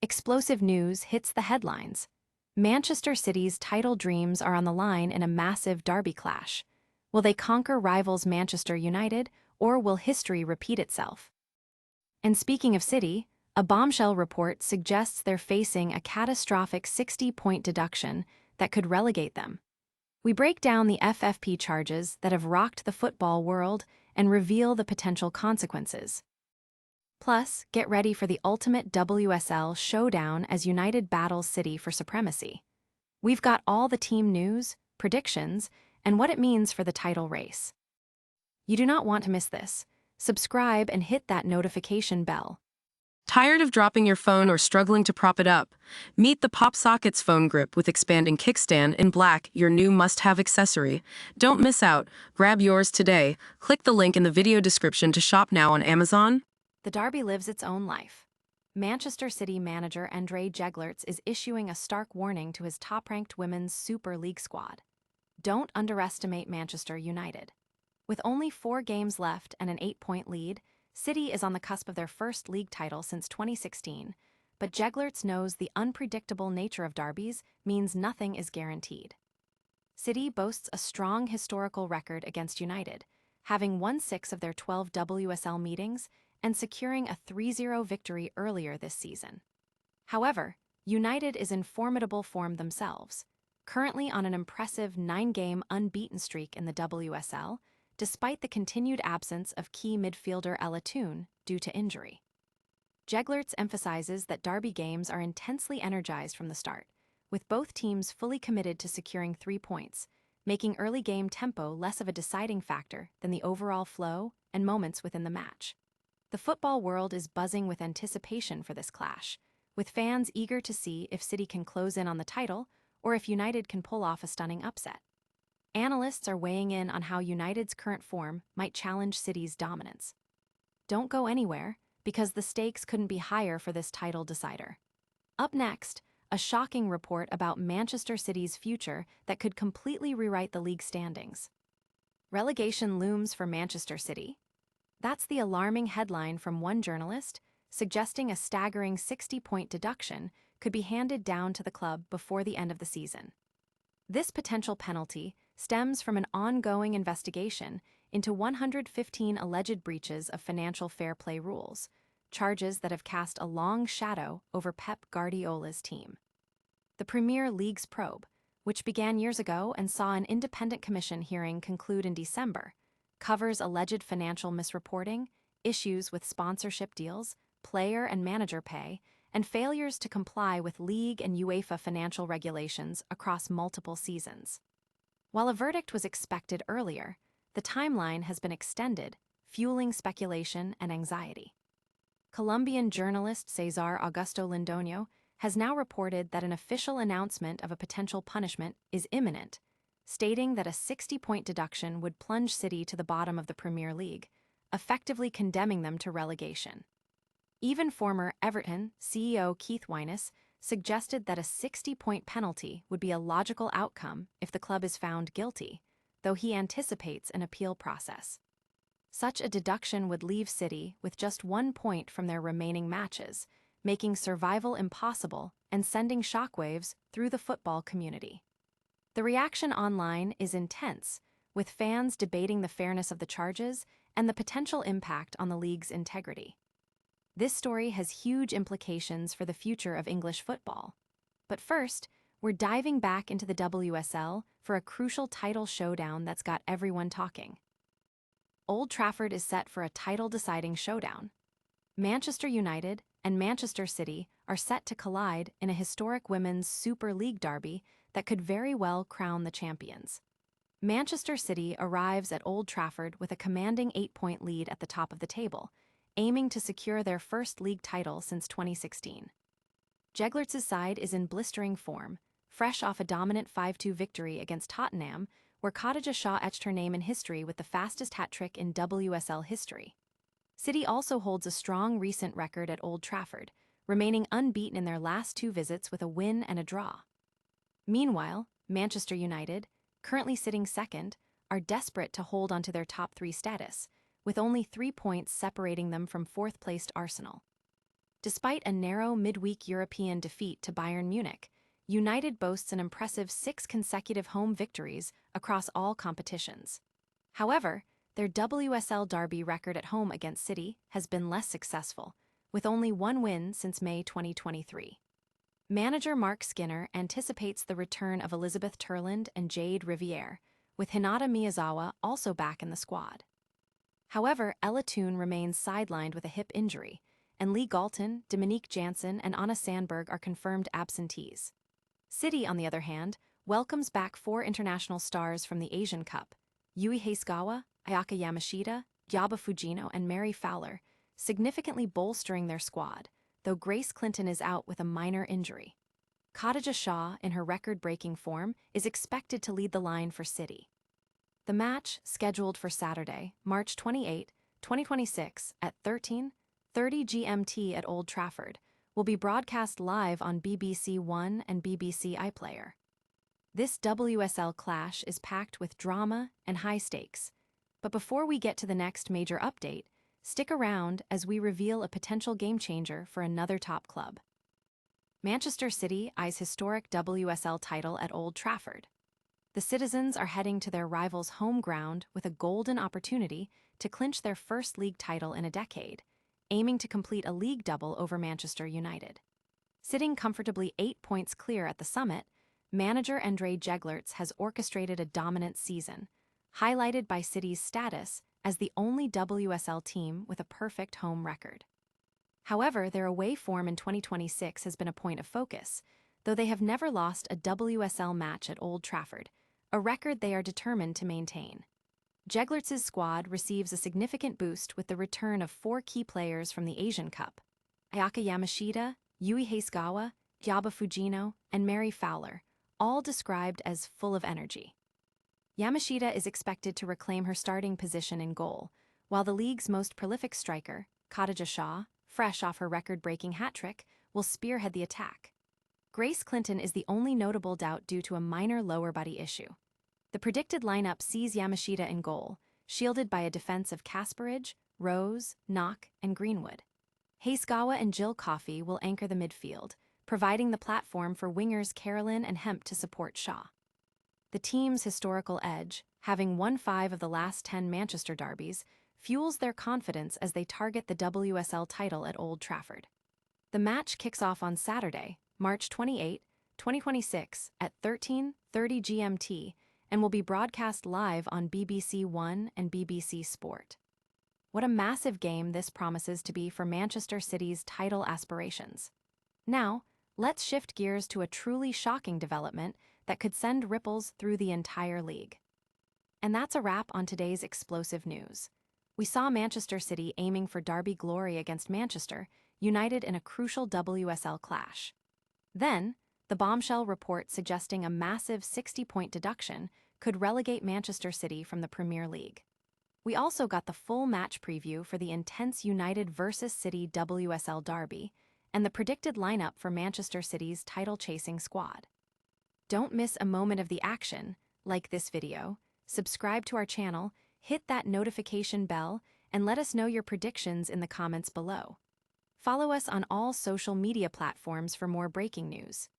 Explosive news hits the headlines. Manchester City's title dreams are on the line in a massive derby clash. Will they conquer rivals Manchester United, or will history repeat itself? And speaking of City, a Bombshell report suggests they're facing a catastrophic 60-point deduction that could relegate them. We break down the FFP charges that have rocked the football world and reveal the potential consequences. Plus, get ready for the ultimate WSL showdown as United battles City for supremacy. We've got all the team news, predictions, and what it means for the title race. You do not want to miss this. Subscribe and hit that notification bell. Tired of dropping your phone or struggling to prop it up? Meet the Pop Sockets phone grip with expanding kickstand in black, your new must-have accessory. Don't miss out. Grab yours today. Click the link in the video description to shop now on Amazon. The derby lives its own life. Manchester City manager Andre Jeglerts is issuing a stark warning to his top-ranked women's Super League squad. Don't underestimate Manchester United. With only 4 games left and an 8-point lead, City is on the cusp of their first league title since 2016, but Jeglerts knows the unpredictable nature of derbies means nothing is guaranteed. City boasts a strong historical record against United, having won 6 of their 12 WSL meetings and securing a 3-0 victory earlier this season. However, United is in formidable form themselves, currently on an impressive 9-game unbeaten streak in the WSL, despite the continued absence of key midfielder Ella Toone due to injury. Jeglerts emphasizes that derby games are intensely energized from the start, with both teams fully committed to securing 3 points, making early game tempo less of a deciding factor than the overall flow and moments within the match. The football world is buzzing with anticipation for this clash, with fans eager to see if City can close in on the title or if United can pull off a stunning upset. Analysts are weighing in on how United's current form might challenge City's dominance. Don't go anywhere, because the stakes couldn't be higher for this title decider. Up next, a shocking report about Manchester City's future that could completely rewrite the league standings. Relegation looms for Manchester City. That's the alarming headline from one journalist, suggesting a staggering 60-point deduction could be handed down to the club before the end of the season. This potential penalty stems from an ongoing investigation into 115 alleged breaches of financial fair play rules, charges that have cast a long shadow over Pep Guardiola's team. The Premier League's probe, which began years ago and saw an independent commission hearing conclude in December, covers alleged financial misreporting, issues with sponsorship deals, player and manager pay, and failures to comply with league and UEFA financial regulations across multiple seasons. While a verdict was expected earlier, the timeline has been extended, fueling speculation and anxiety. Colombian journalist Cesar Augusto Londoño has now reported that an official announcement of a potential punishment is imminent, stating that a 60-point deduction would plunge City to the bottom of the Premier League, effectively condemning them to relegation. Even former Everton CEO Keith Wyness suggested that a 60-point penalty would be a logical outcome if the club is found guilty, though he anticipates an appeal process. Such a deduction would leave City with just 1 point from their remaining matches, making survival impossible and sending shockwaves through the football community. The reaction online is intense, with fans debating the fairness of the charges and the potential impact on the league's integrity. This story has huge implications for the future of English football. But first, we're diving back into the WSL for a crucial title showdown that's got everyone talking. Old Trafford is set for a title-deciding showdown. Manchester United and Manchester City are set to collide in a historic women's Super League derby that could very well crown the champions. Manchester City arrives at Old Trafford with a commanding 8-point lead at the top of the table, aiming to secure their first league title since 2016. Jeglerts' side is in blistering form, fresh off a dominant 5-2 victory against Tottenham, where Khadija Shaw etched her name in history with the fastest hat-trick in WSL history. City also holds a strong recent record at Old Trafford, remaining unbeaten in their last 2 visits with a win and a draw. Meanwhile, Manchester United, currently sitting second, are desperate to hold onto their top 3 status, with only 3 points separating them from 4th-placed Arsenal. Despite a narrow midweek European defeat to Bayern Munich, United boasts an impressive 6 consecutive home victories across all competitions. However, their WSL derby record at home against City has been less successful, with only 1 win since May 2023. Manager Mark Skinner anticipates the return of Elizabeth Turland and Jade Riviere, with Hinata Miyazawa also back in the squad. However, Ella Toone remains sidelined with a hip injury, and Lee Galton, Dominique Janssen, and Anna Sandberg are confirmed absentees. City, on the other hand, welcomes back 4 international stars from the Asian Cup: Yui Hasegawa, Ayaka Yamashita, Yaba Fujino, and Mary Fowler, significantly bolstering their squad, though Grace Clinton is out with a minor injury. Khadija Shah, in her record-breaking form, is expected to lead the line for City. The match, scheduled for Saturday, March 28, 2026, at 13:30 GMT at Old Trafford, will be broadcast live on BBC One and BBC iPlayer. This WSL clash is packed with drama and high stakes, but before we get to the next major update, stick around as we reveal a potential game-changer for another top club. Manchester City eyes historic WSL title at Old Trafford. The citizens are heading to their rivals' home ground with a golden opportunity to clinch their first league title in a decade, aiming to complete a league double over Manchester United. Sitting comfortably 8 points clear at the summit, manager André Jeglerts has orchestrated a dominant season, highlighted by City's status as the only WSL team with a perfect home record. However, their away form in 2026 has been a point of focus, though they have never lost a WSL match at Old Trafford, a record they are determined to maintain. Jeglerts' squad receives a significant boost with the return of 4 key players from the Asian Cup: Ayaka Yamashita, Yui Hasegawa, Yaba Fujino, and Mary Fowler, all described as full of energy. Yamashita is expected to reclaim her starting position in goal, while the league's most prolific striker, Khadija Shah, fresh off her record-breaking hat-trick, will spearhead the attack. Grace Clinton is the only notable doubt due to a minor lower body issue. The predicted lineup sees Yamashita in goal, shielded by a defense of Kasparage, Rose, Knock, and Greenwood. Hasegawa and Jill Coffey will anchor the midfield, providing the platform for wingers Carolyn and Hemp to support Shaw. The team's historical edge, having won 5 of the last 10 Manchester derbies, fuels their confidence as they target the WSL title at Old Trafford. The match kicks off on Saturday, March 28, 2026, at 13:30 GMT and will be broadcast live on BBC One and BBC Sport. What a massive game this promises to be for Manchester City's title aspirations. Now, let's shift gears to a truly shocking development that could send ripples through the entire league. And that's a wrap on today's explosive news. We saw Manchester City aiming for derby glory against Manchester United in a crucial WSL clash. Then, the Bombshell report suggesting a massive 60-point deduction could relegate Manchester City from the Premier League. We also got the full match preview for the intense United vs City WSL derby and the predicted lineup for Manchester City's title-chasing squad. Don't miss a moment of the action. Like this video, subscribe to our channel, hit that notification bell, and let us know your predictions in the comments below. Follow us on all social media platforms for more breaking news.